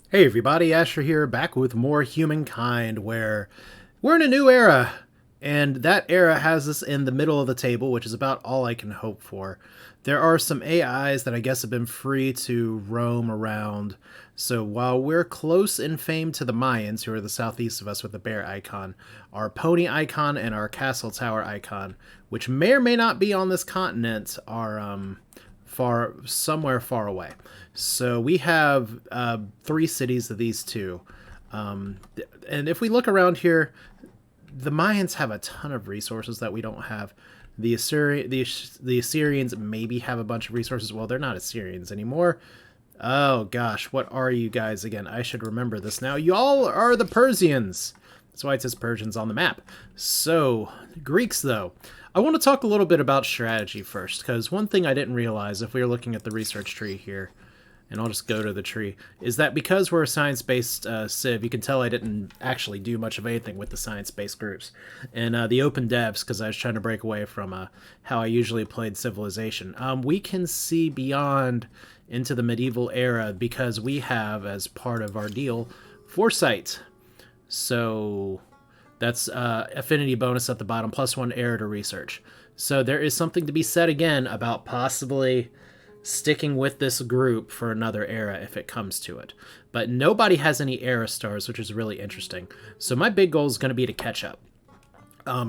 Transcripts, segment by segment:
Hey everybody, Asher here, back with more Humankind, where we're in a new era, and that era has us in the middle of the table, which is about all I can hope for. There are some AIs that I guess have been free to roam around, so while we're close in fame to the Mayans, who are the southeast of us with the bear icon, our pony icon and our castle tower icon, which may or may not be on this continent, are far somewhere far away. So we have three cities of these two, and if we look around here, the Mayans have a ton of resources that we don't have. The Assyrians maybe have a bunch of resources. Well, they're not Assyrians anymore. Oh gosh, what are you guys again? I should remember this now. Y'all are the Persians. That's why it says Persians on the map. So, Greeks, though. I want to talk a little bit about strategy first, because one thing I didn't realize if we were looking at the research tree here, and I'll just go to the tree, is that because we're a science-based civ, you can tell I didn't actually do much of anything with the science-based groups. And the open devs, because I was trying to break away from how I usually played Civilization, we can see beyond into the medieval era because we have, as part of our deal, foresight. So that's affinity bonus at the bottom, +1 error to research. So there is something to be said again about possibly sticking with this group for another era if it comes to it. But nobody has any era stars, which is really interesting. So my big goal is going to be to catch up.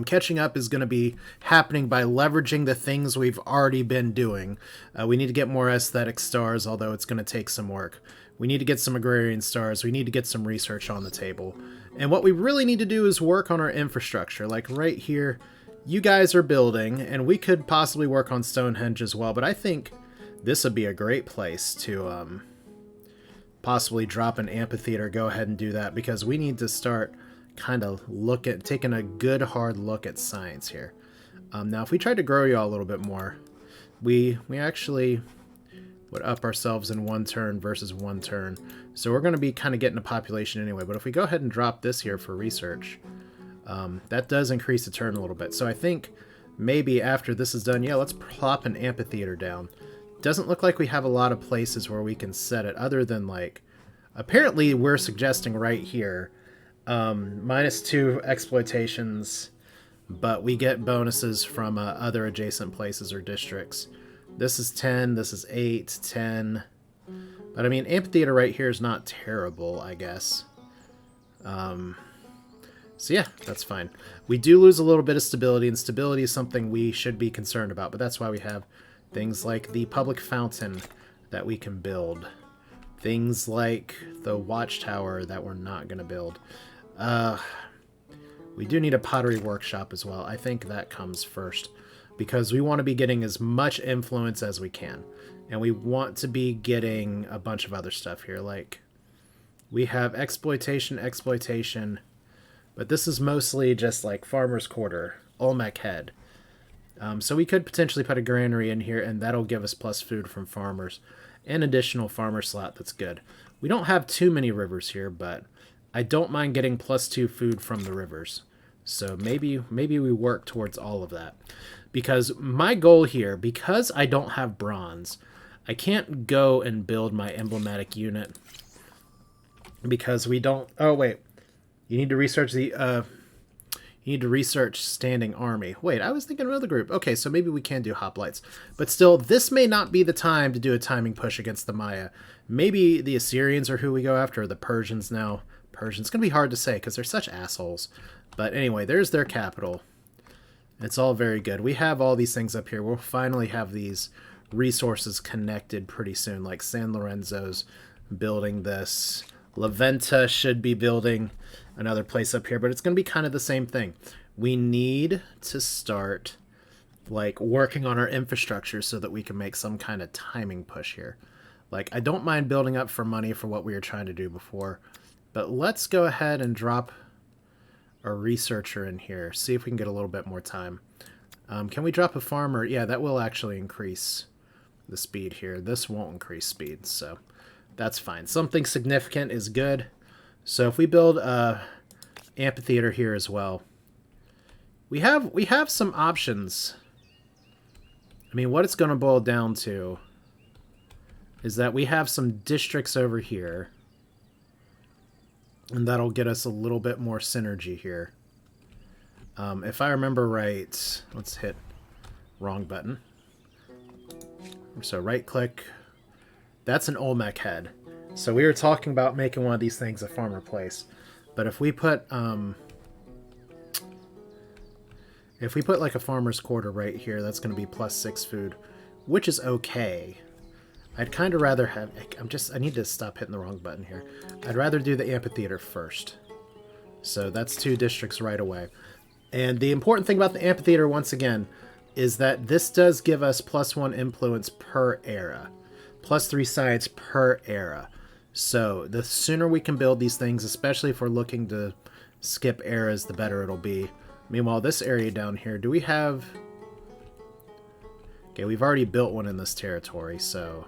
Catching up is going to be happening by leveraging the things we've already been doing. We need to get more aesthetic stars, although it's going to take some work. We need to get some agrarian stars. We need to get some research on the table. And what we really need to do is work on our infrastructure. Like right here, you guys are building, and we could possibly work on Stonehenge as well, but I think this would be a great place to possibly drop an amphitheater. Go ahead and do that, because we need to start kind of taking a good hard look at science here. Now, if we tried to grow you all a little bit more, we actually would up ourselves in one turn versus one turn. So we're going to be kind of getting a population anyway. But if we go ahead and drop this here for research, that does increase the turn a little bit. So I think maybe after this is done, yeah, let's plop an amphitheater down. Doesn't look like we have a lot of places where we can set it other than, like, apparently we're suggesting right here, -2 exploitations, but we get bonuses from other adjacent places or districts. This is 10, this is 8, 10. But I mean, amphitheater right here is not terrible, I guess. So yeah, that's fine. We do lose a little bit of stability, and stability is something we should be concerned about, but that's why we have things like the public fountain that we can build. Things like the watchtower that we're not going to build. We do need a pottery workshop as well. I think that comes first, because we want to be getting as much influence as we can. And we want to be getting a bunch of other stuff here. Like, we have exploitation, but this is mostly just like Farmer's Quarter, Olmec Head. So we could potentially put a granary in here, and that'll give us plus food from farmers. An additional farmer slot that's good. We don't have too many rivers here, but I don't mind getting +2 food from the rivers. So maybe we work towards all of that. Because my goal here, because I don't have bronze, I can't go and build my emblematic unit. Because we don't... Oh, wait. You need to research the... You need to research standing army. Wait, I was thinking of another group. Okay, so maybe we can do hoplites. But still, this may not be the time to do a timing push against the Maya. Maybe the Assyrians are who we go after, or the Persians now. Persians. It's going to be hard to say because they're such assholes. But anyway, there's their capital. It's all very good. We have all these things up here. We'll finally have these resources connected pretty soon, like San Lorenzo's building this. La Venta should be building another place up here, but it's going to be kind of the same thing. We need to start, like, working on our infrastructure so that we can make some kind of timing push here. Like, I don't mind building up for money for what we were trying to do before, but let's go ahead and drop a researcher in here, see if we can get a little bit more time. Can we drop a farmer? Yeah, that will actually increase the speed here. This won't increase speed, so that's fine. Something significant is good. So if we build a amphitheater here as well, we have some options. I mean, what it's going to boil down to is that we have some districts over here And that'll get us a little bit more synergy here. If I remember right, let's hit wrong button. So right click. That's an Olmec head. So we were talking about making one of these things a farmer place. But if we put like a farmer's quarter right here, that's going to be +6 food, which is okay. I'd kind of rather have... I need to stop hitting the wrong button here. I'd rather do the amphitheater first. So that's 2 districts right away. And the important thing about the amphitheater, once again, is that this does give us +1 influence per era. +3 science per era. So the sooner we can build these things, especially if we're looking to skip eras, the better it'll be. Meanwhile, this area down here, do we have... Okay, we've already built one in this territory, so...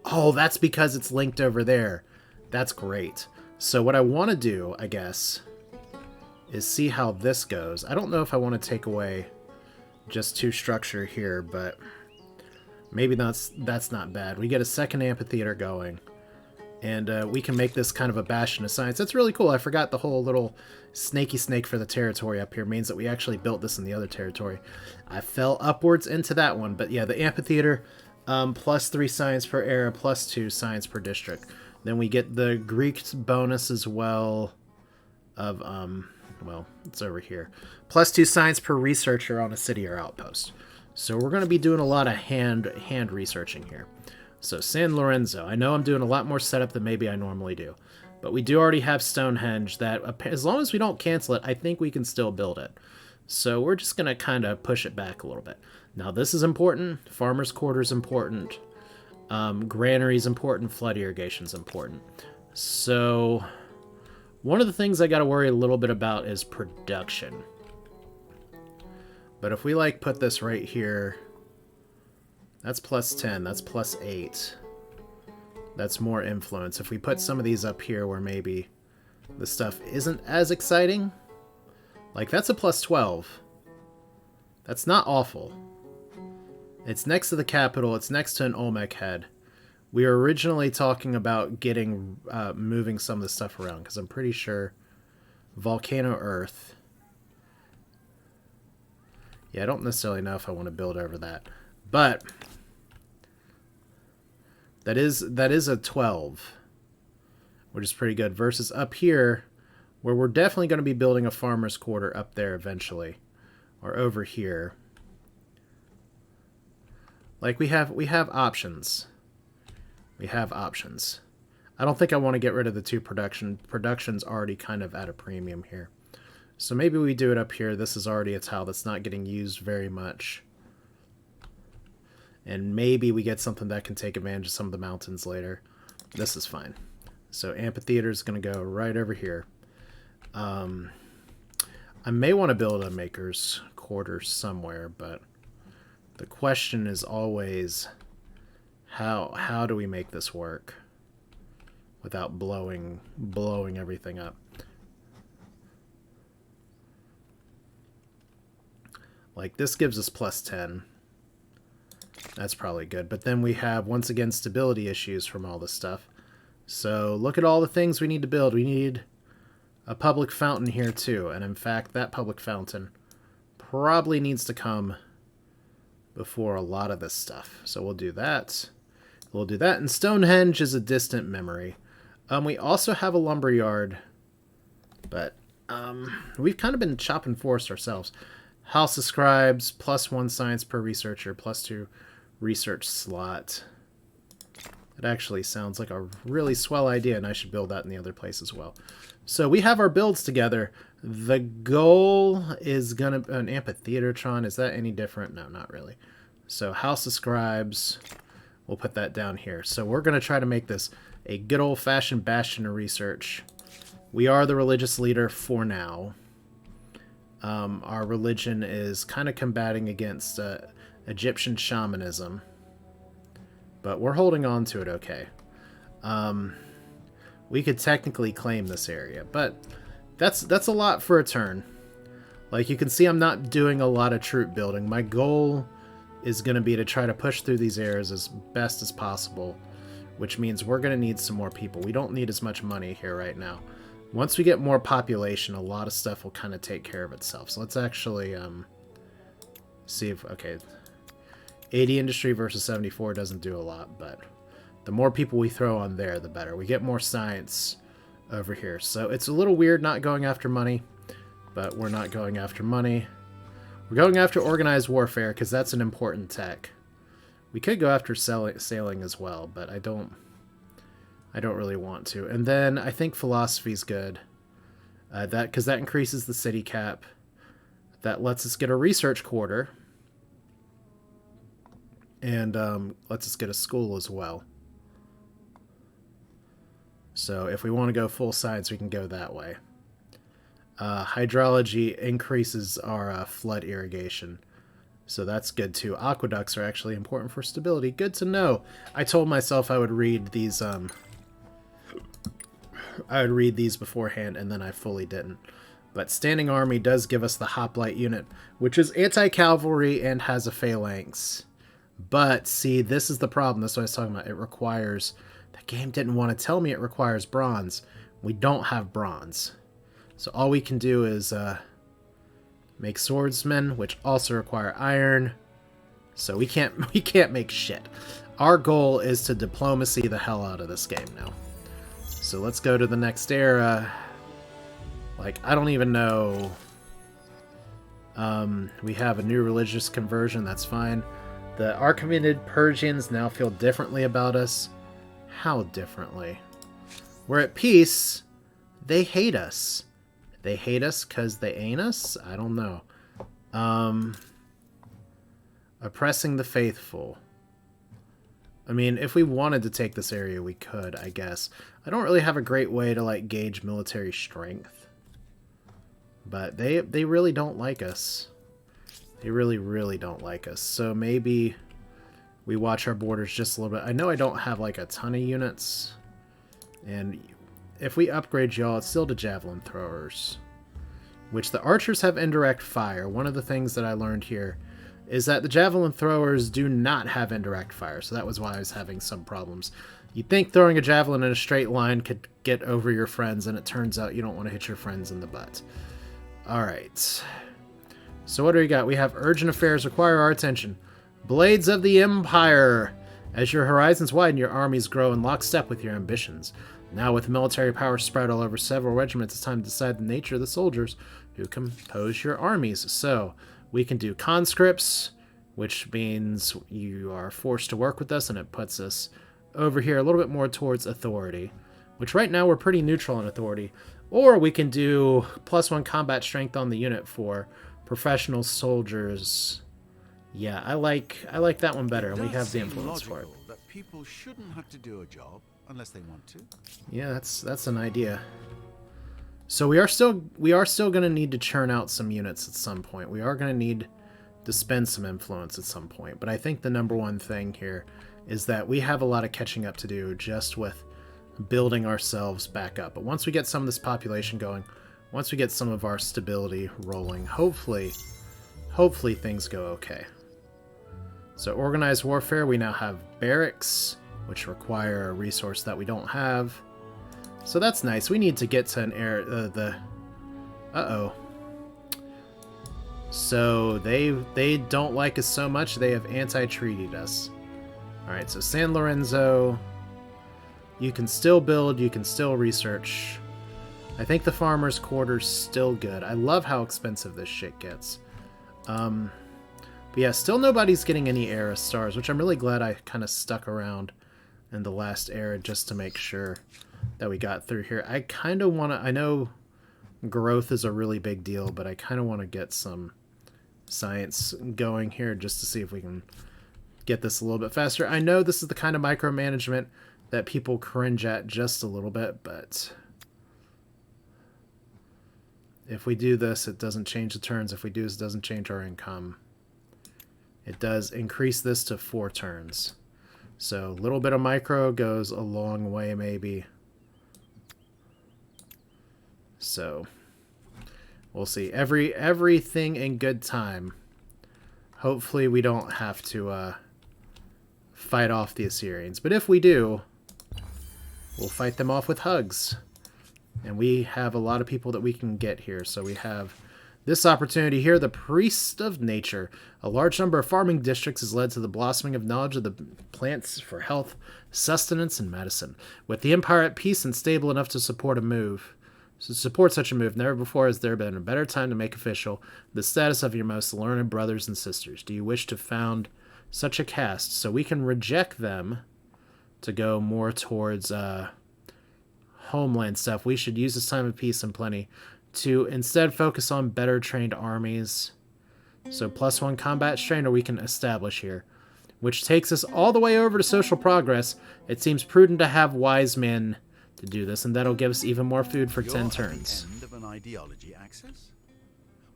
Oh, that's because it's linked over there. That's great. So what I want to do, I guess, is see how this goes. I don't know if I want to take away just 2 structure here, but maybe that's not bad. We get a second amphitheater going, and we can make this kind of a bastion of science. That's really cool. I forgot the whole little snaky snake for the territory up here means that we actually built this in the other territory. I fell upwards into that one, but yeah, the amphitheater, +3 science per era, +2 science per district. Then we get the Greek bonus as well of, well, it's over here. +2 science per researcher on a city or outpost. So we're going to be doing a lot of hand researching here. So San Lorenzo, I know I'm doing a lot more setup than maybe I normally do. But we do already have Stonehenge that, as long as we don't cancel it, I think we can still build it. So we're just going to kind of push it back a little bit. Now this is important. Farmer's Quarters important. Granary's important. Flood irrigation's important. So one of the things I got to worry a little bit about is production. But if we like put this right here, that's +10, that's +8. That's more influence. If we put some of these up here where maybe the stuff isn't as exciting, like that's a +12. That's not awful. It's next to the capital, it's next to an Olmec head. We were originally talking about getting, moving some of the stuff around, because I'm pretty sure Volcano Earth. Yeah, I don't necessarily know if I want to build over that. But that is a 12, which is pretty good. Versus up here, where we're definitely going to be building a farmer's quarter up there eventually, or over here. Like we have options. We have options. I don't think I want to get rid of the 2 production. Production's already kind of at a premium here. So maybe we do it up here. This is already a tile that's not getting used very much. And maybe we get something that can take advantage of some of the mountains later. This is fine. So amphitheater is going to go right over here. I may want to build a maker's quarter somewhere, but the question is always how do we make this work without blowing everything up? Like this gives us +10. That's probably good. But then we have, once again, stability issues from all this stuff. So look at all the things we need to build. We need a public fountain here too. And in fact, that public fountain probably needs to come before a lot of this stuff. So we'll do that. We'll do that. And Stonehenge is a distant memory. We also have a lumberyard. But we've kind of been chopping forest ourselves. House of Scribes, +1 science per researcher, +2 research slot. It actually sounds like a really swell idea, and I should build that in the other place as well. So we have our builds together. The goal is going to... An amphitheatertron, is that any different? No, not really. So House of Scribes, we'll put that down here. So we're going to try to make this a good old-fashioned bastion of research. We are the religious leader for now. Our religion is kind of combating against Egyptian shamanism, but we're holding on to it okay. We could technically claim this area, but that's a lot for a turn. Like you can see, I'm not doing a lot of troop building. My goal is going to be to try to push through these areas as best as possible, which means we're going to need some more people. We don't need as much money here right now. Once we get more population, a lot of stuff will kind of take care of itself. So let's actually see if... Okay, 80 industry versus 74 doesn't do a lot, but the more people we throw on there, the better. We get more science over here. So it's a little weird not going after money, but we're not going after money. We're going after organized warfare because that's an important tech. We could go after sailing as well, but I don't really want to. And then I think philosophy's good. Because that increases the city cap. That lets us get a research quarter. And lets us get a school as well. So if we want to go full science, we can go that way. Hydrology increases our flood irrigation. So that's good too. Aqueducts are actually important for stability. Good to know. I told myself I would read these beforehand, and then I fully didn't. But Standing Army does give us the Hoplite unit, which is anti-cavalry and has a phalanx. But, see, this is the problem. That's what I was talking about. It requires... The game didn't want to tell me it requires bronze. We don't have bronze. So all we can do is make swordsmen, which also require iron. So we can't make shit. Our goal is to diplomacy the hell out of this game now. So let's go to the next era. Like, I don't even know. We have a new religious conversion. That's fine. The Archimedes Persians now feel differently about us. How differently? We're at peace. They hate us. They hate us because they ain't us? I don't know. Oppressing the faithful. I mean, if we wanted to take this area, we could, I guess. I don't really have a great way to, like, gauge military strength. But they really don't like us. They really, really don't like us. So maybe we watch our borders just a little bit. I know I don't have, like, a ton of units. And if we upgrade y'all, it's still to javelin throwers. Which the archers have indirect fire. One of the things that I learned here is that the javelin throwers do not have indirect fire. So that was why I was having some problems. You'd think throwing a javelin in a straight line could get over your friends, and it turns out you don't want to hit your friends in the butt. Alright. So what do we got? We have urgent affairs require our attention. Blades of the Empire. As your horizons widen, your armies grow in lockstep with your ambitions. Now with military power spread all over several regiments, it's time to decide the nature of the soldiers who compose your armies. So we can do conscripts, which means you are forced to work with us, and it puts us over here a little bit more towards authority, which right now we're pretty neutral in authority. Or we can do +1 combat strength on the unit for professional soldiers. Yeah, I like that one better, and we have the influence for it. That people shouldn't have to do a job unless they want to. Yeah, that's an idea. So we are still going to need to churn out some units at some point. We are going to need to spend some influence at some point. But I think the number one thing here is that we have a lot of catching up to do just with building ourselves back up. But once we get some of this population going, once we get some of our stability rolling, hopefully things go okay. So organized warfare, we now have barracks, which require a resource that we don't have. So that's nice. We need to get to an area. Uh-oh. So they don't like us so much, they have anti-treated us. Alright, so San Lorenzo, you can still build, you can still research. I think the farmer's quarter's still good. I love how expensive this shit gets. But yeah, still nobody's getting any era stars, which I'm really glad I kind of stuck around in the last era just to make sure that we got through here. I kind of want to... I know growth is a really big deal, but I kind of want to get some science going here just to see if we can get this a little bit faster. I know this is the kind of micromanagement that people cringe at just a little bit, but if we do this, it doesn't change the turns. If we do this, it doesn't change our income. It does increase this to 4 turns. So a little bit of micro goes a long way, maybe. So we'll see. Everything in good time. Hopefully we don't have to fight off the Assyrians. But if we do, we'll fight them off with hugs. And we have a lot of people that we can get here. So we have this opportunity here, the Priest of Nature. A large number of farming districts has led to the blossoming of knowledge of the plants for health, sustenance, and medicine. With the Empire at peace and stable enough to support such a move, never before has there been a better time to make official the status of your most learned brothers and sisters. Do you wish to found such a caste? So we can reject them to go more towards homeland stuff. We should use this time of peace and plenty to instead focus on better trained armies. So +1 combat strain, or we can establish here, which takes us all the way over to social progress. It seems prudent to have wise men to do this, and that'll give us even more food for 10 turns. End of an ideology axis?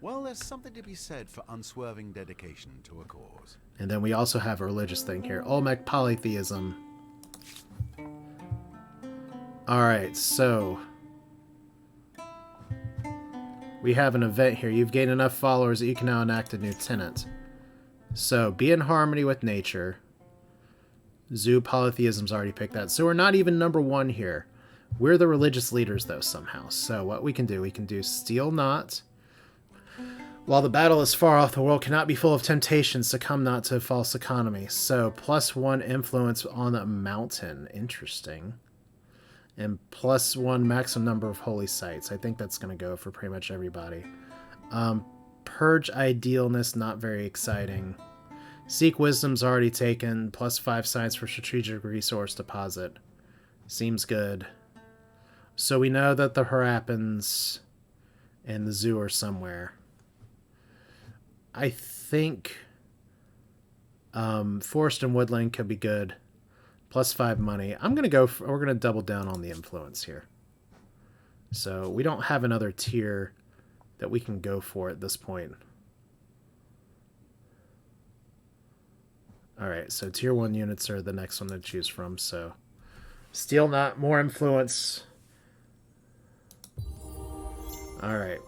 Well, there's something to be said for unswerving dedication to a cause. And then we also have a religious thing here, Olmec polytheism. Alright, so we have an event here. You've gained enough followers that you can now enact a new tenet. So, be in harmony with nature. Zoo polytheism's already picked that. So we're not even number 1 here. We're the religious leaders, though, somehow. So what we can do steal not. While the battle is far off, the world cannot be full of temptations. Succumb not to false economy. So +1 influence on a mountain. Interesting. And +1 maximum number of holy sites. I think that's going to go for pretty much everybody. Purge idealness, not very exciting. Seek wisdom's already taken. +5 science for strategic resource deposit. Seems good. So we know that the Harappans and the zoo are somewhere. I think forest and woodland could be good. +5 money. I'm gonna go. We're gonna double down on the influence here. So we don't have another tier that we can go for at this point. All right. So tier 1 units are the next one to choose from. So steal not, more influence. All right.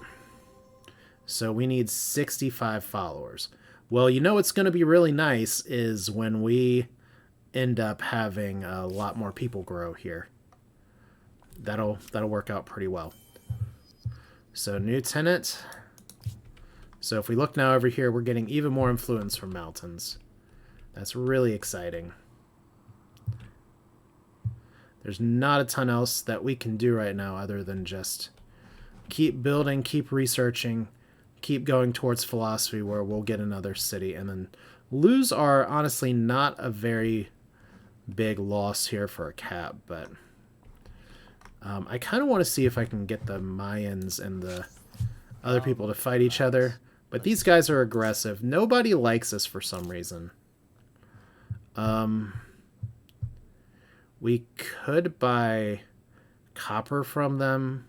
So we need 65 followers. Well, you know what's going to be really nice is when we end up having a lot more people grow here. That'll work out pretty well. So new tenant. So if we look now over here, we're getting even more influence from mountains. That's really exciting. There's not a ton else that we can do right now other than just keep building, keep researching, keep going towards philosophy where we'll get another city. And then lose are honestly not a very big loss here for a cap, but I kind of want to see if I can get the Mayans and the other people to fight each other. But these guys are aggressive. Nobody likes us for some reason. We could buy copper from them,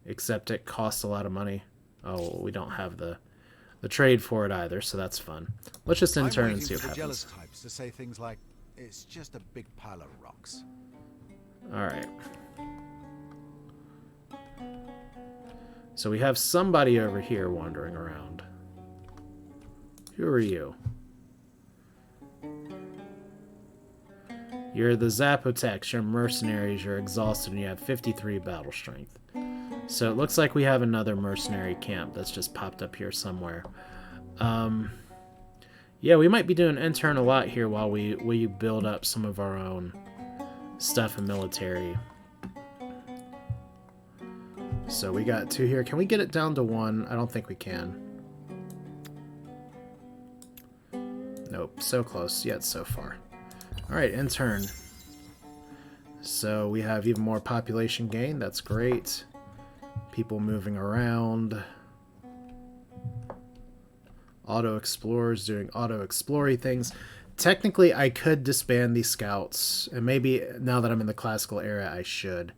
except it costs a lot of money. Oh, we don't have the trade for it either, so that's fun. Let's just intern and see what happens. Jealous types to say things like, "It's just a big pile of rocks." All right. So we have somebody over here wandering around. Who are you? You're the Zapotecs, you're mercenaries, you're exhausted, and you have 53 battle strength. So it looks like we have another mercenary camp that's just popped up here somewhere. Yeah, we might be doing intern a lot here while we build up some of our own stuff in military. So we got 2 here. Can we get it down to 1? I don't think we can. Nope, so close, yet so far. Alright, intern. So we have even more population gain. That's great. People moving around. Auto explorers doing auto explory things. Technically, I could disband these scouts, and maybe now that I'm in the classical era, I should,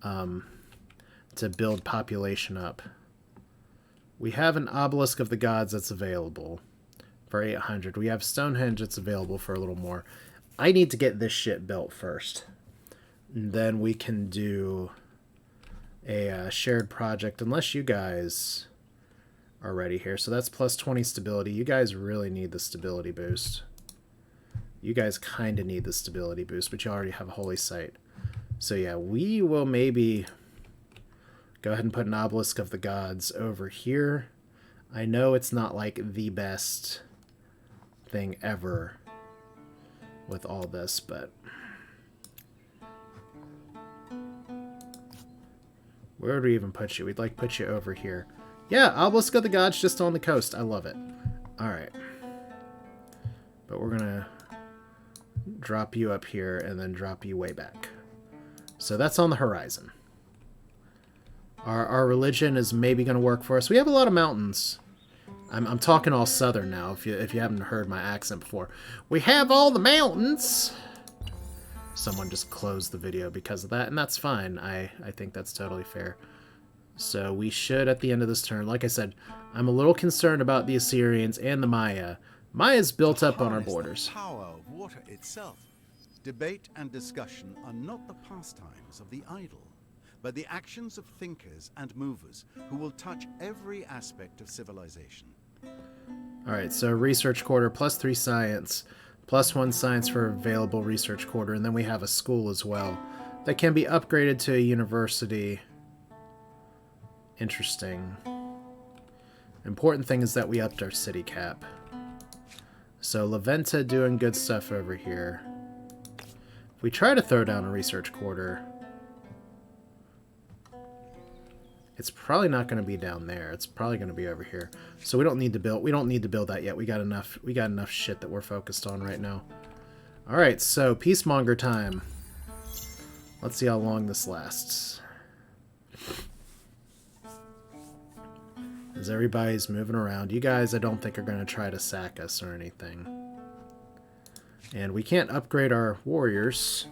to build population up. We have an obelisk of the gods that's available for 800. We have Stonehenge that's available for a little more. I need to get this shit built first. And then we can do a shared project, unless you guys are ready here. So that's +20 stability. You guys really need the stability boost. You guys kind of need the stability boost, but you already have a holy site. So yeah, we will maybe go ahead and put an obelisk of the gods over here. I know it's not like the best thing ever with all this, but where would we even put you? We'd like put you over here. Yeah, obelisk of the gods just on the coast. I love it. All right. But we're gonna drop you up here and then drop you way back. So that's on the horizon. Our religion is maybe going to work for us. We have a lot of mountains. I'm talking all southern now, if you haven't heard my accent before. We have all the mountains. Someone just closed the video because of that, and that's fine. I think that's totally fair. So we should, at the end of this turn, like I said, I'm a little concerned about the Assyrians and the Maya. Maya's built up on our borders. The power of water itself. Debate and discussion are not the pastimes of the idle, but the actions of thinkers and movers who will touch every aspect of civilization. Alright, so research quarter, +3 science, +1 science for available research quarter, and then we have a school as well that can be upgraded to a university. Interesting. Important thing is that we upped our city cap. So Laventa doing good stuff over here. If we try to throw down a research quarter, it's probably not going to be down there. It's probably going to be over here. So we don't need to build that yet. We got enough shit that we're focused on right now. All right, so peacemonger time. Let's see how long this lasts. As everybody's moving around. You guys, I don't think are going to try to sack us or anything. And we can't upgrade our warriors.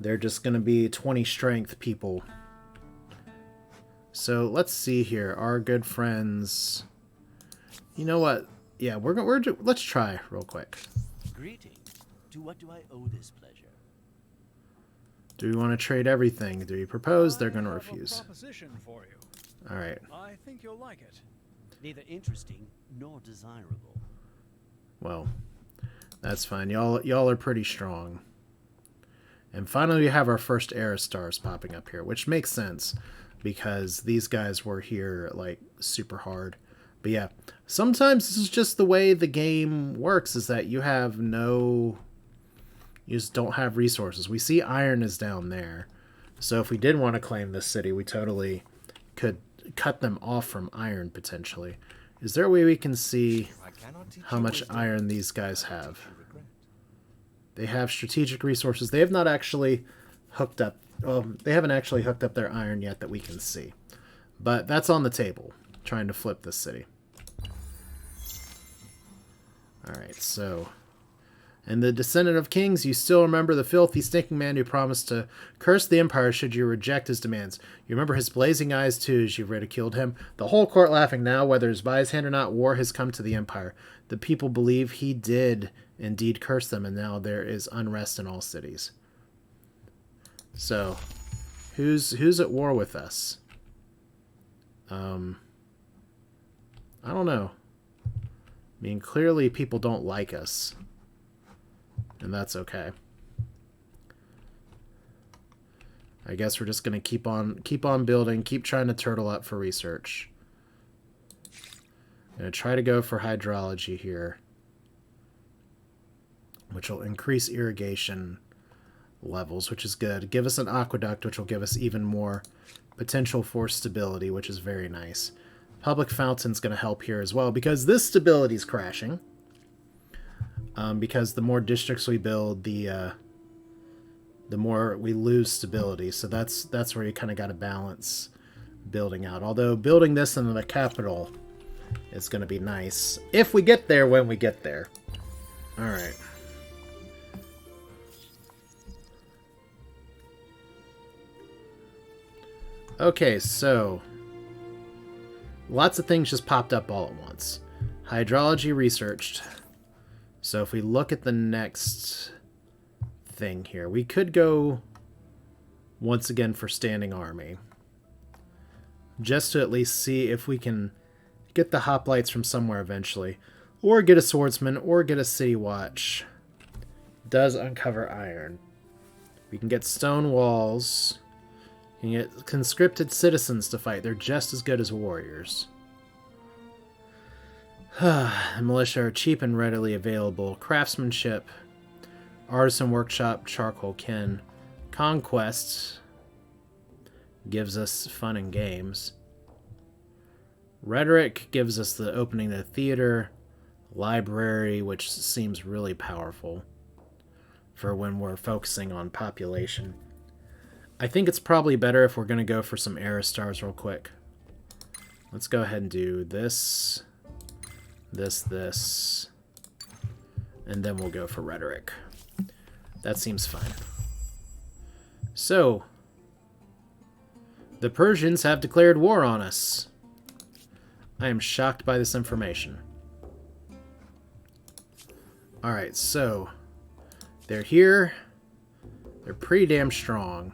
They're just going to be 20 strength people. So let's see here. Our good friends. You know what? Yeah, let's try real quick. Greetings. To what do I owe this pleasure? Do we want to trade everything? Do we propose? They're going to refuse. I have a proposition for you. All right. I think you'll like it. Neither interesting nor desirable. Well, that's fine. Y'all are pretty strong. And finally, we have our first era stars popping up here, which makes sense because these guys were here like super hard. But yeah, sometimes this is just the way the game works, is that you just don't have resources. We see iron is down there. So if we did want to claim this city, we totally could cut them off from iron potentially. Is there a way we can see how much iron these guys have? They have strategic resources. They have not actually hooked up. Well, they haven't actually hooked up their iron yet that we can see. But that's on the table, trying to flip this city. Alright, so... And the descendant of kings, you still remember the filthy, stinking man who promised to curse the empire should you reject his demands. You remember his blazing eyes, too, as you ridiculed him. The whole court laughing now, whether it's by his hand or not, war has come to the empire. The people believe he did indeed curse them, and now there is unrest in all cities. So, who's at war with us? I don't know. I mean, clearly people don't like us. And that's okay. I guess we're just gonna keep on building, keep trying to turtle up for research. I'm gonna try to go for hydrology here, which will increase irrigation levels, which is good. Give us an aqueduct, which will give us even more potential for stability, which is very nice. Public fountain's gonna help here as well, because this stability is crashing. Because the more districts we build, the more we lose stability. So that's where you kind of got to balance building out. Although building this in the capital is going to be nice if we get there when we get there. All right. Okay, so lots of things just popped up all at once. Hydrology researched. So if we look at the next thing here, we could go once again for standing army. Just to at least see if we can get the hoplites from somewhere eventually. Or get a swordsman, or get a city watch. Does uncover iron. We can get stone walls. We can get conscripted citizens to fight. They're just as good as warriors. The militia are cheap and readily available. Craftsmanship, artisan workshop, charcoal kin. Conquest gives us fun and games. Rhetoric gives us the opening to the theater. Library, which seems really powerful for when we're focusing on population. I think it's probably better if we're going to go for some era stars real quick. Let's go ahead and do this, this, and then we'll go for rhetoric. That seems fine. So, the Persians have declared war on us. I am shocked by this information. Alright, so they're here. They're pretty damn strong.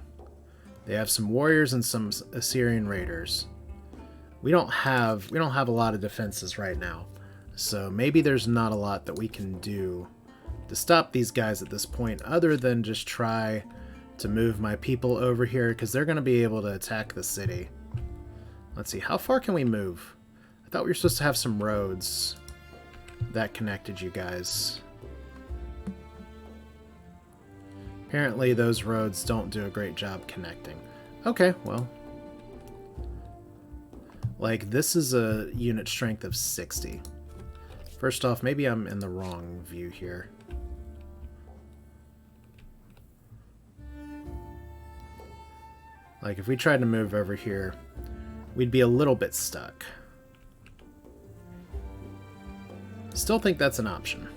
They have some warriors and some Assyrian raiders. We don't have a lot of defenses right now. So maybe there's not a lot that we can do to stop these guys at this point other than just try to move my people over here because they're going to be able to attack the city. Let's see, how far can we move? I thought we were supposed to have some roads that connected you guys. Apparently those roads don't do a great job connecting. Okay, well. Like, this is a unit strength of 60. First off, maybe I'm in the wrong view here. Like, if we tried to move over here, we'd be a little bit stuck. Still think that's an option.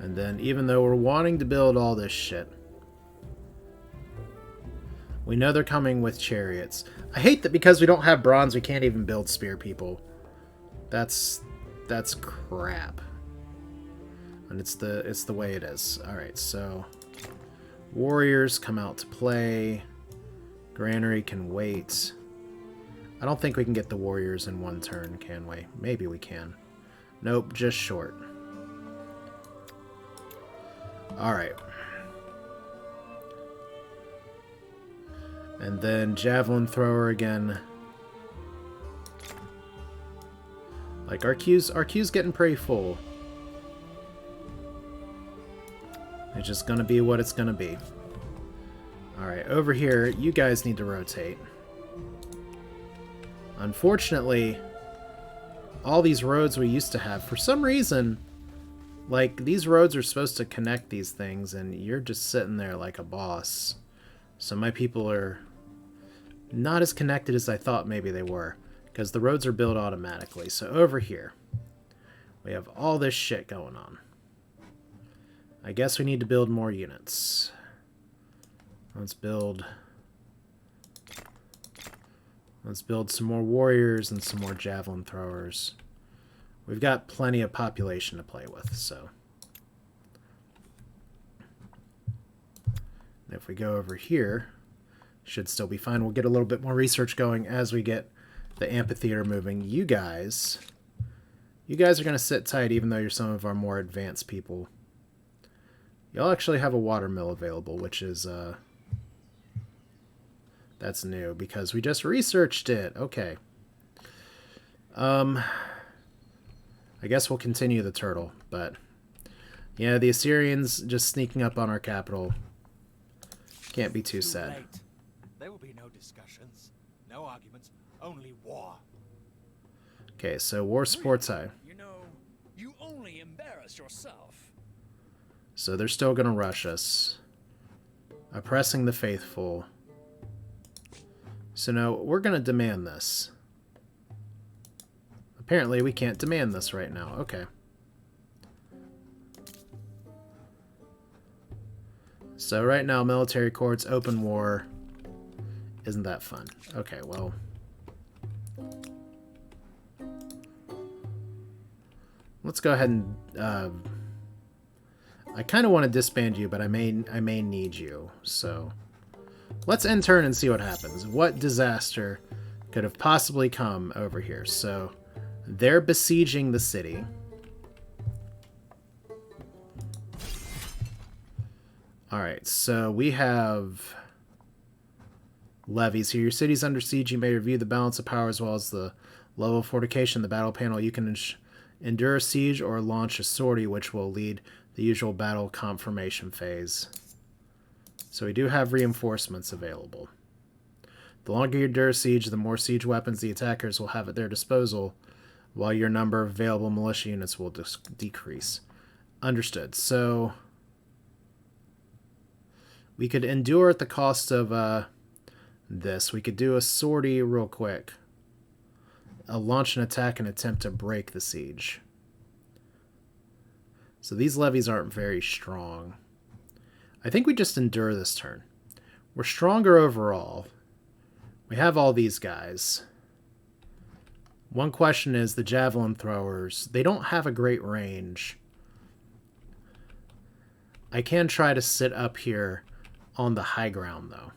And then, even though we're wanting to build all this shit, we know they're coming with chariots. I hate that because we don't have bronze, we can't even build spear people. That's crap. And it's the way it is. Alright, so warriors come out to play. Granary can wait. I don't think we can get the warriors in one turn, can we? Maybe we can. Nope, just short. Alright. And then javelin thrower again. Like, our queue's getting pretty full. It's just gonna be what it's gonna be. Alright, over here, you guys need to rotate. Unfortunately, all these roads we used to have, for some reason, like, these roads are supposed to connect these things, and you're just sitting there like a boss. So my people are not as connected as I thought maybe they were, because the roads are built automatically. So over here, we have all this shit going on. I guess we need to build more units. Let's build some more warriors and some more javelin throwers. We've got plenty of population to play with, so. And if we go over here, should still be fine. We'll get a little bit more research going as we get the amphitheater moving. You guys are going to sit tight even though you're some of our more advanced people. Y'all actually have a watermill available, which is, that's new because we just researched it. Okay. I guess we'll continue the turtle, but yeah, the Assyrians just sneaking up on our capital. Can't be too sad. Late. There will be no discussions, no arguments, only war. Okay, so war sports high. You know, you only embarrass yourself. So they're still going to rush us. Oppressing the faithful. So now we're going to demand this. Apparently we can't demand this right now. Okay. So right now, military courts, open war. Isn't that fun? Okay, well. Let's go ahead and... I kind of want to disband you, but I may need you. So let's end turn and see what happens. What disaster could have possibly come over here? So They're besieging the city. Alright, so we have levies here. Your city's under siege. You may review the balance of power as well as the level of fortification. The battle panel. You can endure a siege or launch a sortie, which will lead the usual battle confirmation phase. So we do have reinforcements available. The longer you endure a siege, the more siege weapons the attackers will have at their disposal, while your number of available militia units will decrease. Understood. So we could endure at the cost of this. We could do a sortie real quick. Launch an attack and attempt to break the siege. So these levies aren't very strong. I think we just endure this turn. We're stronger overall. We have all these guys. One question is the javelin throwers. They don't have a great range. I can try to sit up here on the high ground, though.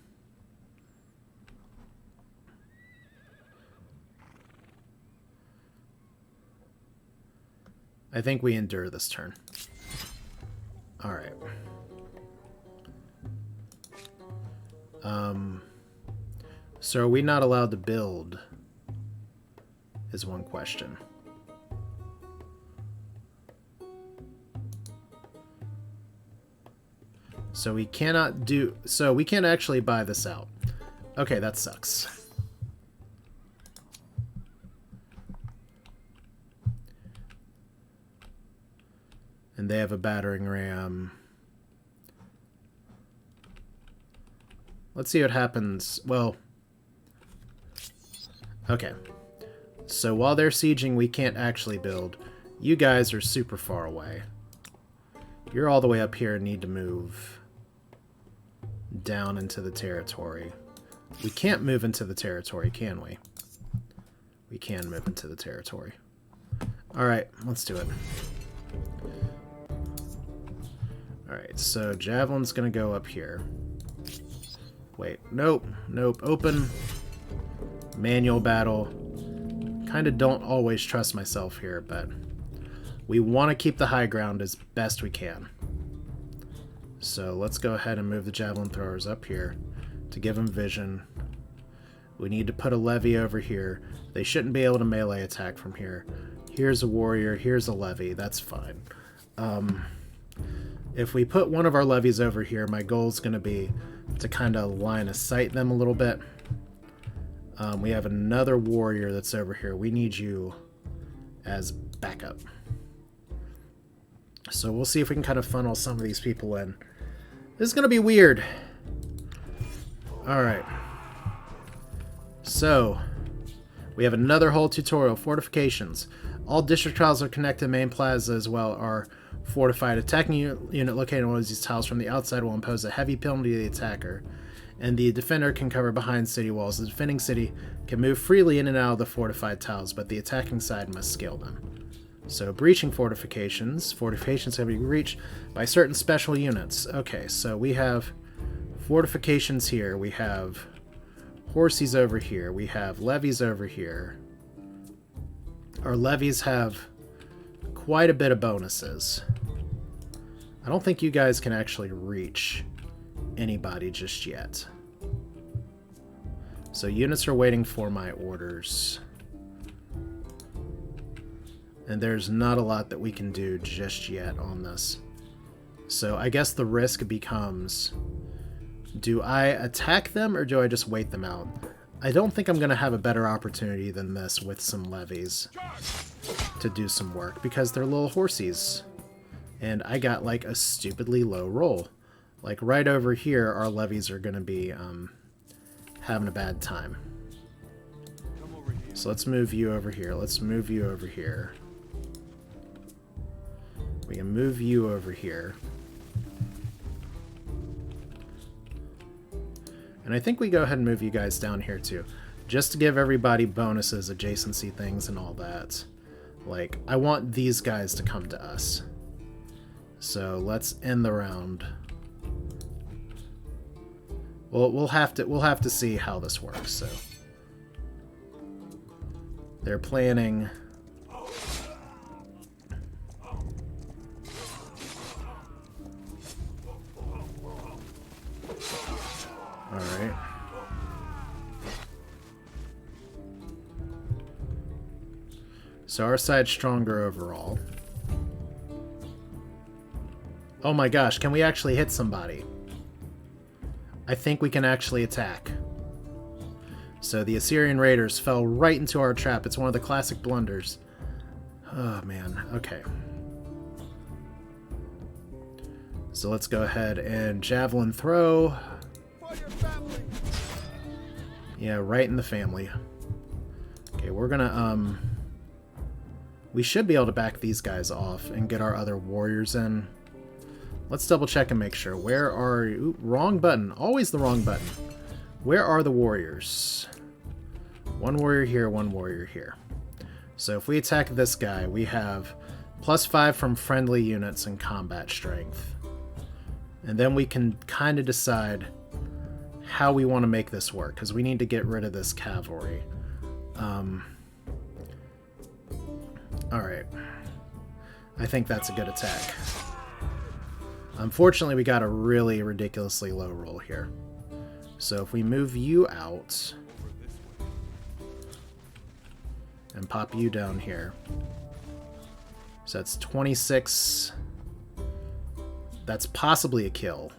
I think we endure this turn. Alright. So are we not allowed to build? Is one question. So we cannot do... So we can't actually buy this out. Okay, that sucks. And they have a battering ram. Let's see what happens. Well... Okay. So while they're sieging, we can't actually build. You guys are super far away. You're all the way up here and need to move down into the territory. We can't move into the territory, can we? We can move into the territory. Alright, let's do it. Alright, so Javelin's gonna go up here. Wait, nope, nope, open. Manual battle. Kind of don't always trust myself here, but we want to keep the high ground as best we can. So let's go ahead and move the javelin throwers up here to give them vision. We need to put a levy over here. They shouldn't be able to melee attack from here. Here's a warrior, here's a levy, that's fine. If we put one of our levies over here, my goal is going to be to kind of line of sight them a little bit. We have another warrior that's over here. We need you as backup. So we'll see if we can kind of funnel some of these people in. This is going to be weird. Alright. So, we have another whole tutorial. Fortifications. All district tiles are connected. Main plaza as well are fortified. Attacking unit located on one of these tiles from the outside will impose a heavy penalty to the attacker. And the defender can cover behind city walls. The defending city can move freely in and out of the fortified tiles, but the attacking side must scale them. So, breaching fortifications. Fortifications can be reached by certain special units. Okay, so we have fortifications here. We have horsies over here. We have levies over here. Our levies have quite a bit of bonuses. I don't think you guys can actually reach anybody just yet. So units are waiting for my orders. And there's not a lot that we can do just yet on this. So I guess the risk becomes, do I attack them or do I just wait them out? I don't think I'm going to have a better opportunity than this with some levies to do some work because they're little horsies. And I got like a stupidly low roll. Like right over here, our levies are going to be having a bad time. So let's move you over here. Let's move you over here. We can move you over here. And I think we go ahead and move you guys down here too. Just to give everybody bonuses, adjacency things, and all that. Like, I want these guys to come to us. So let's end the round. Well, we'll have to see how this works. So they're planning So our side's stronger overall. Oh my gosh, can we actually hit somebody? I think we can actually attack. So the Assyrian Raiders fell right into our trap. It's one of the classic blunders. Oh man, okay. So let's go ahead and javelin throw. Yeah, right in the family. Okay, we're gonna, we should be able to back these guys off and get our other warriors in. Let's double check and make sure. Where are you? Ooh, wrong button. Always the wrong button. Where are the warriors? One warrior here, one warrior here. So if we attack this guy, we have +5 from friendly units and combat strength. And then we can kind of decide how we want to make this work, because we need to get rid of this cavalry. Alright. I think that's a good attack. Unfortunately, we got a really ridiculously low roll here. So if we move you out and pop you down here. So that's 26. That's possibly a kill.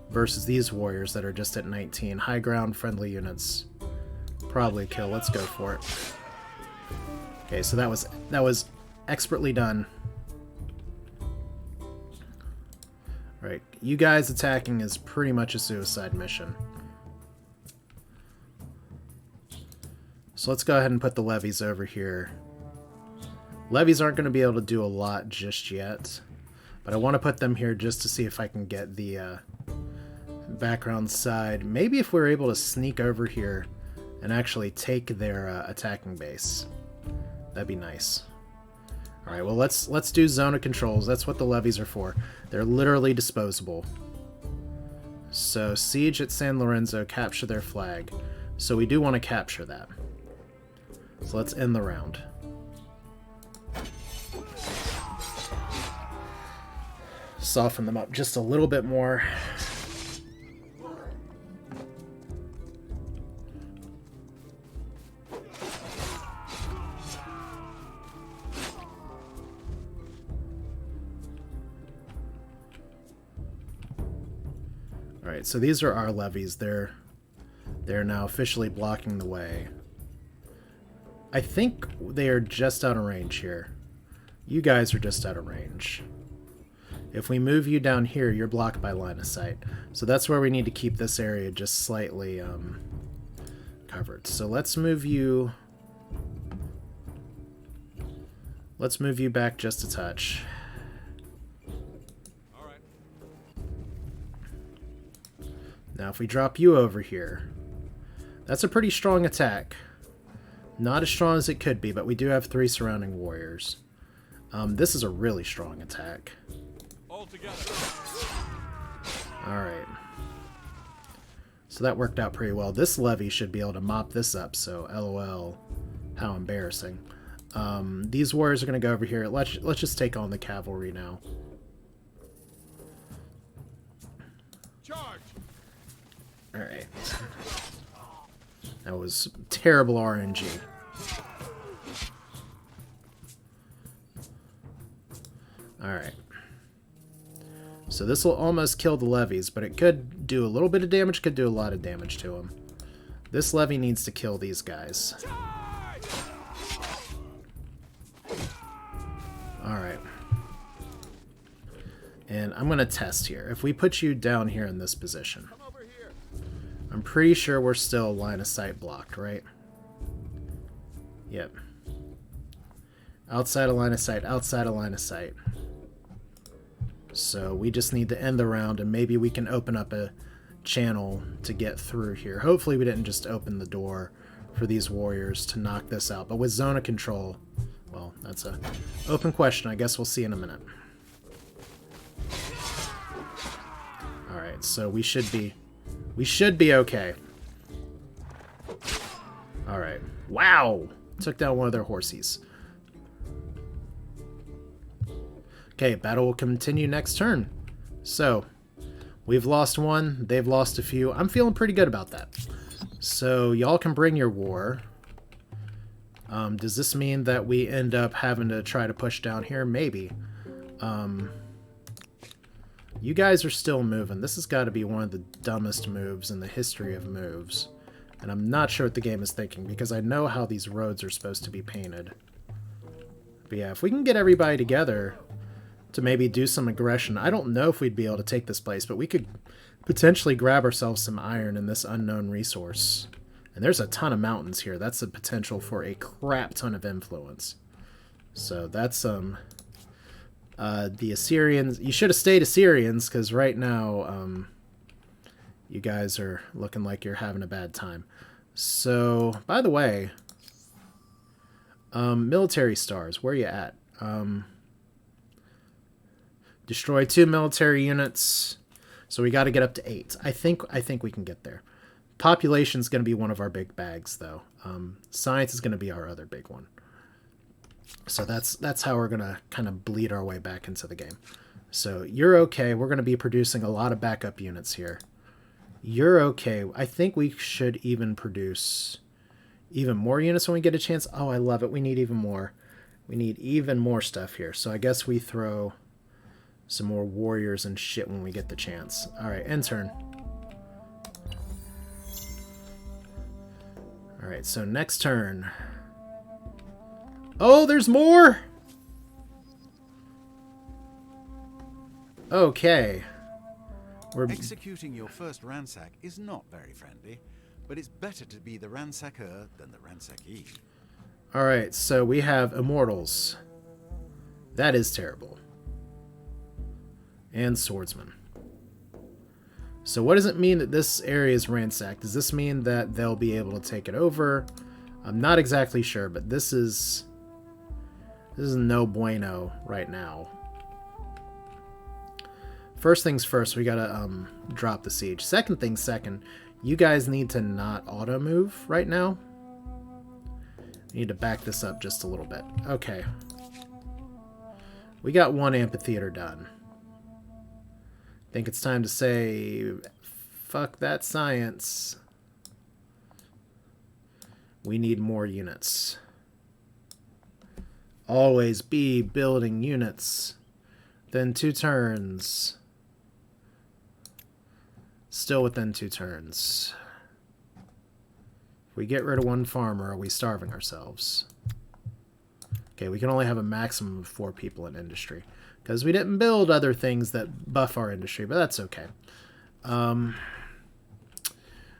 Versus these warriors that are just at 19. High ground, friendly units. Probably a kill. Let's go for it. Okay, so that was expertly done. Alright, you guys attacking is pretty much a suicide mission. So let's go ahead and put the levies over here. Levies aren't going to be able to do a lot just yet. But I want to put them here just to see if I can get the background side. Maybe if we're able to sneak over here and actually take their attacking base. That'd be nice. Alright, well let's do zone of controls. That's what the levies are for. They're literally disposable. So siege at San Lorenzo, capture their flag. So we do want to capture that. So let's end the round. Soften them up just a little bit more. Alright, so these are our levies. They're now officially blocking the way. I think they are just out of range here. You guys are just out of range. If we move you down here, you're blocked by line of sight. So that's where we need to keep this area just slightly covered. So let's move you... Let's move you back just a touch. Now if we drop you over here, that's a pretty strong attack. Not as strong as it could be, but we do have 3 surrounding warriors. This is a really strong attack. Alright. So that worked out pretty well. This levy should be able to mop this up, so LOL. How embarrassing. These warriors are going to go over here. Let's just take on the cavalry now. Alright. That was terrible RNG. Alright. So this will almost kill the levies, but it could do a little bit of damage, could do a lot of damage to them. This levy needs to kill these guys. Alright. And I'm going to test here. If we put you down here in this position, I'm pretty sure we're still line of sight blocked, right? Yep. Outside of line of sight, outside of line of sight. So we just need to end the round, and maybe we can open up a channel to get through here. Hopefully we didn't just open the door for these warriors to knock this out. But with zone of control, well, that's a open question. I guess we'll see in a minute. Alright, so we should be okay. Alright. Wow! Took down one of their horsies. Okay, battle will continue next turn. So, we've lost one, they've lost a few. I'm feeling pretty good about that. So, y'all can bring your war. Does this mean that we end up having to try to push down here? Maybe. You guys are still moving. This has got to be one of the dumbest moves in the history of moves. And I'm not sure what the game is thinking, because I know how these roads are supposed to be painted. But yeah, if we can get everybody together to maybe do some aggression, I don't know if we'd be able to take this place, but we could potentially grab ourselves some iron in this unknown resource. And there's a ton of mountains here. That's the potential for a crap ton of influence. So that's the Assyrians. You should have stayed Assyrians, because right now you guys are looking like you're having a bad time. So, by the way, military stars, where you at? Destroy 2 military units. So we got to get up to 8. I think we can get there. Population's going to be one of our big bags, though. Science is going to be our other big one. So that's how we're going to kind of bleed our way back into the game. So you're okay. We're going to be producing a lot of backup units here. You're okay. I think we should even produce even more units when we get a chance. Oh, I love it. We need even more. We need even more stuff here. So I guess we throw some more warriors and shit when we get the chance. All right, end turn. All right, so next turn. Oh, there's more? Okay. We're Executing your first ransack is not very friendly, but it's better to be the ransacker than the ransackee. All right, so we have immortals. That is terrible. And swordsmen. So what does it mean that this area is ransacked? Does this mean that they'll be able to take it over? I'm not exactly sure, but this is no bueno right now. First things first, we gotta drop the siege. Second thing second, you guys need to not auto move right now. You need to back this up just a little bit. Okay. We got 1 amphitheater done. I think it's time to say, fuck that science. We need more units. Always be building units. Then 2 turns. Still within 2 turns. If we get rid of 1 farmer, are we starving ourselves? Okay, we can only have a maximum of 4 people in industry, because we didn't build other things that buff our industry, but that's okay.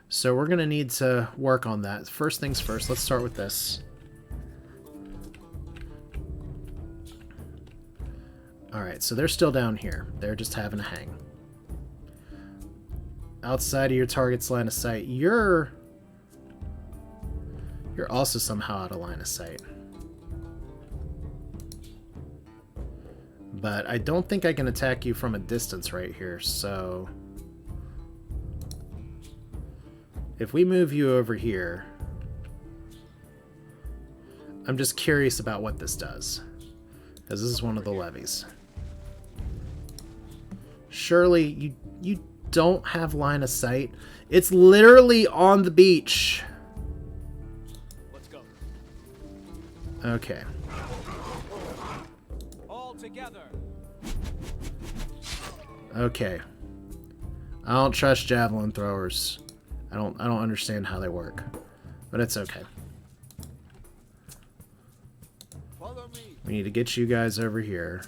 So we're going to need to work on that. First things first, let's start with this. Alright, so they're still down here. They're just having a hang. Outside of your target's line of sight, you're also somehow out of line of sight. But I don't think I can attack you from a distance right here, so if we move you over here, I'm just curious about what this does, because this is one of the levies. Surely you don't have line of sight. It's literally on the beach. Let's go. Okay. All together. Okay. I don't trust javelin throwers. I don't understand how they work, but it's okay. Follow me. We need to get you guys over here.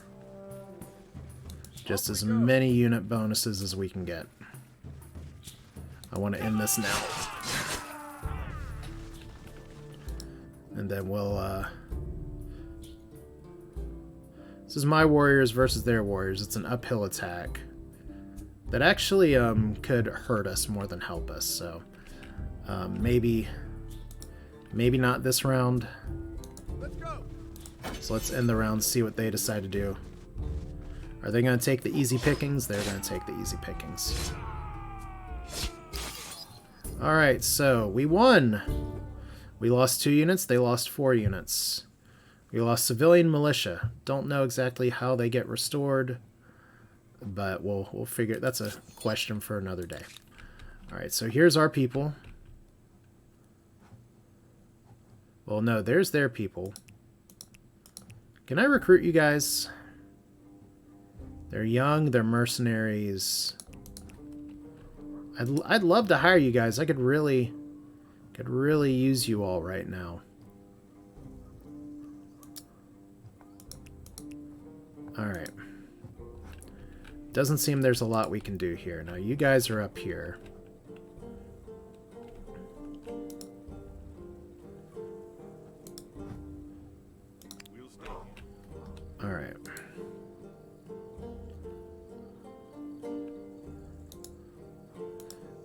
Just as many unit bonuses as we can get. I want to end this now. And then we'll, this is my warriors versus their warriors. It's an uphill attack that actually could hurt us more than help us. So maybe not this round. Let's go. So let's end the round, see what they decide to do. Are they going to take the easy pickings? They're going to take the easy pickings. Alright, so we won. We lost 2 units, they lost 4 units. We lost civilian militia. Don't know exactly how they get restored, but we'll figure. That's a question for another day. Alright, so here's our people. Well, no, there's their people. Can I recruit you guys? They're young, they're mercenaries. I'd love to hire you guys. I could really use you all right now. Alright. Doesn't seem there's a lot we can do here. Now, you guys are up here. Alright.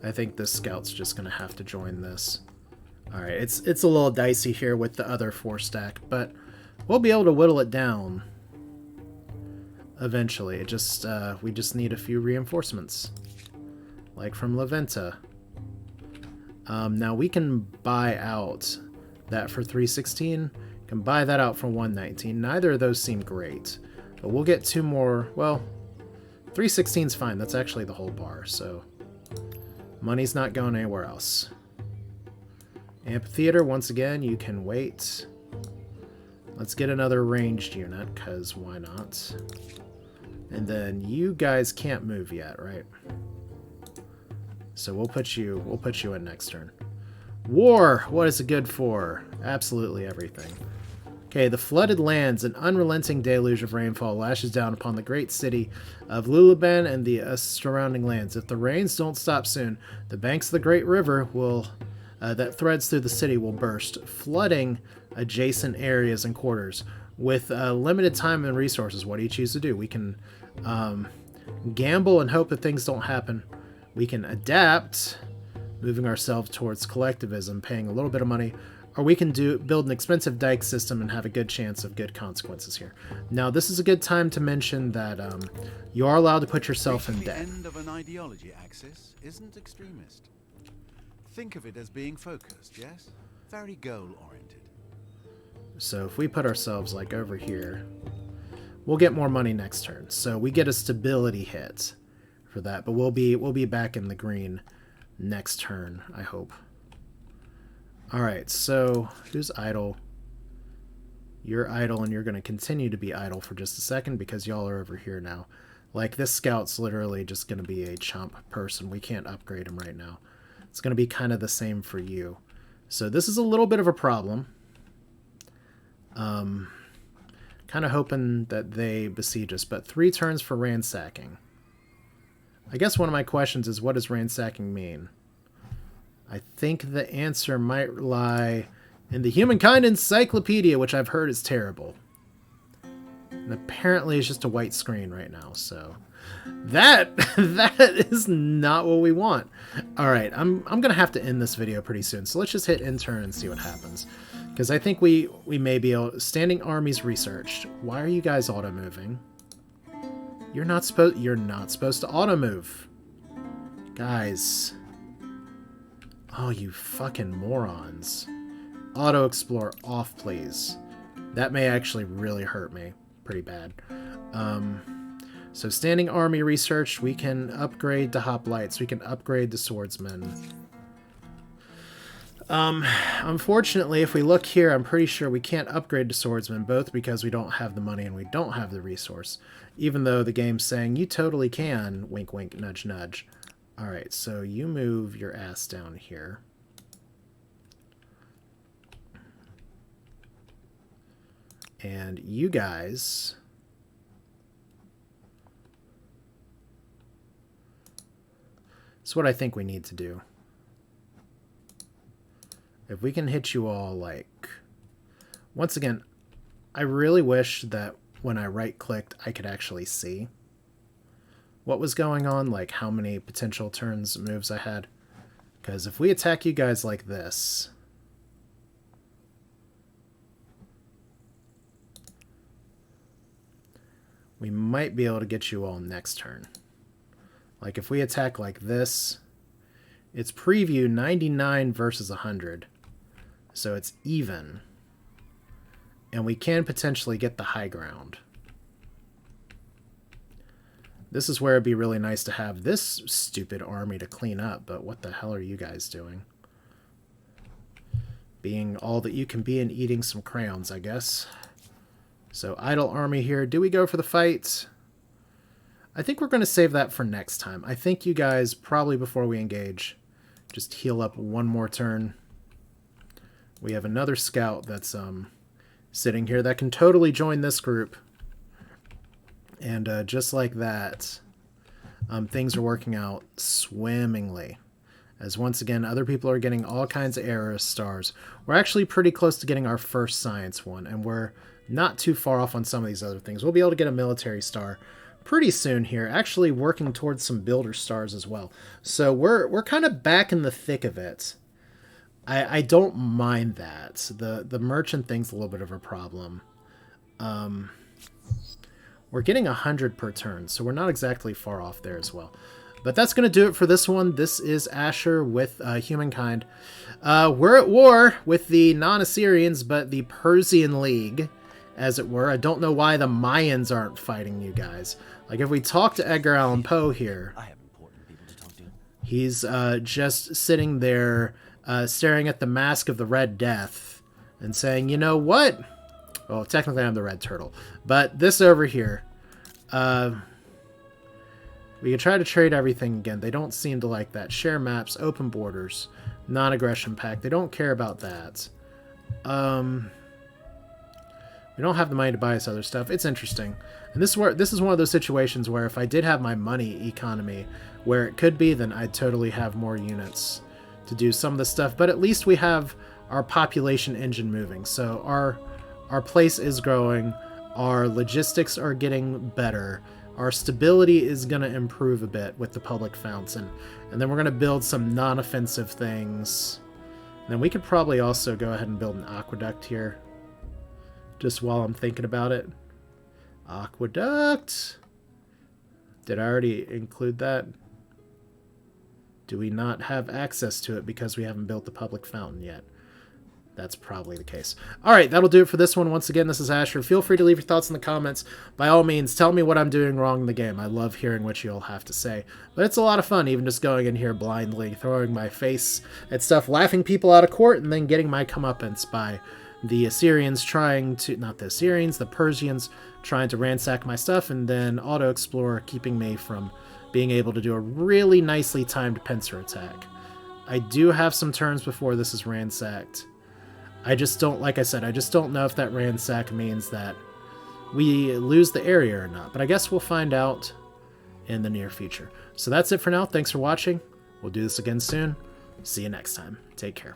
I think this scout's just going to have to join this. Alright, it's a little dicey here with the other 4-stack, but we'll be able to whittle it down eventually. It just we just need a few reinforcements, like from La Venta. Now we can buy out that for 316. Can buy that out for 119. Neither of those seem great, but we'll get 2 more. Well, 316's fine. That's actually the whole bar, so money's not going anywhere else. Amphitheater, once again, you can wait. Let's get another ranged unit, because why not? And then you guys can't move yet, right? So we'll put you in next turn. War! What is it good for? Absolutely everything. Okay, the flooded lands, an unrelenting deluge of rainfall lashes down upon the great city of Lulaban and the surrounding lands. If the rains don't stop soon, the banks of the great river will that threads through the city will burst, flooding adjacent areas and quarters. With limited time and resources, what do you choose to do? We can gamble and hope that things don't happen. We can adapt, moving ourselves towards collectivism, paying a little bit of money, or we can build an expensive dike system and have a good chance of good consequences here. Now, this is a good time to mention that you are allowed to put yourself in debt. The end of an ideology axis isn't extremist. Think of it as being focused, yes? Very goal-oriented. So if we put ourselves like over here, we'll get more money next turn. So we get a stability hit for that, but we'll be back in the green next turn, I hope. All right, so who's idle? You're idle, and you're going to continue to be idle for just a second because y'all are over here now. Like, this scout's literally just going to be a chump person. We can't upgrade him right now. It's going to be kind of the same for you. So this is a little bit of a problem. Kind of hoping that they besiege us, but 3 turns for ransacking. I guess one of my questions is, what does ransacking mean? I think the answer might lie in the Humankind Encyclopedia, which I've heard is terrible. And apparently it's just a white screen right now, so that is not what we want. All right, I'm going to have to end this video pretty soon, so let's just hit enter and see what happens. Because I think we may be able... Standing armies researched. Why are you guys auto-moving? You're not supposed to auto-move. Guys. Oh, you fucking morons. Auto-explore off, please. That may actually really hurt me. Pretty bad. So standing army research, we can upgrade to hoplites. We can upgrade to swordsmen. Unfortunately, if we look here, I'm pretty sure we can't upgrade to swordsmen, both because we don't have the money and we don't have the resource. Even though the game's saying you totally can. Wink, wink, nudge, nudge. Alright, so you move your ass down here. And you guys... That's what I think we need to do. If we can hit you all, like... Once again, I really wish that when I right-clicked, I could actually see what was going on, like how many potential turns moves I had. Because if we attack you guys like this... we might be able to get you all next turn. Like if we attack like this, it's preview 99 versus 100. So it's even. And we can potentially get the high ground. This is where it'd be really nice to have this stupid army to clean up, but what the hell are you guys doing? being all that you can be and eating some crayons, I guess. So idle army here. Do we go for the fight? I think we're going to save that for next time. I think you guys, probably before we engage, just heal up one more turn. We have another scout that's sitting here that can totally join this group. And just like that, things are working out swimmingly. As once again, other people are getting all kinds of era stars. We're actually pretty close to getting our first science one, and we're not too far off on some of these other things. We'll be able to get a military star pretty soon here, actually working towards some builder stars as well. So we're kind of back in the thick of it. I don't mind that. The merchant thing's a little bit of a problem. We're getting 100 per turn, so we're not exactly far off there as well. But that's going to do it for this one. This is Asher with Humankind. We're at war with the non-Assyrians, but the Persian League, as it were. I don't know why the Mayans aren't fighting you guys. Like, if we talk to Edgar Allan Poe here, I have important people to talk to. he's just sitting there staring at the mask of the Red Death and saying, you know what? Well, technically I'm the Red Turtle. But this over here, we can try to trade everything again. They don't seem to like that. Share maps, open borders, non-aggression pact. They don't care about that. We don't have the money to buy this other stuff. It's interesting. And this is one of those situations where if I did have my money economy where it could be, then I'd totally have more units to do some of the stuff. But at least we have our population engine moving. So our place is growing. Our logistics are getting better. Our stability is going to improve a bit with the public fountain. And then we're going to build some non-offensive things. And then we could probably also go ahead and build an aqueduct here. Just while I'm thinking about it. Aqueduct! Did I already include that? Do we not have access to it because we haven't built the public fountain yet? That's probably the case. Alright, that'll do it for this one. Once again, this is Asher. Feel free to leave your thoughts in the comments. By all means, tell me what I'm doing wrong in the game. I love hearing what you'll have to say. But it's a lot of fun, even just going in here blindly, throwing my face at stuff, laughing people out of court, and then getting my comeuppance by the Assyrians trying to... Not the Assyrians, the Persians trying to ransack my stuff, and then Auto-Explorer keeping me from being able to do a really nicely timed pincer attack. I do have some turns before this is ransacked. I just don't, like I said, I just don't know if that ransack means that we lose the area or not. But I guess we'll find out in the near future. So that's it for now. Thanks for watching. We'll do this again soon. See you next time. Take care.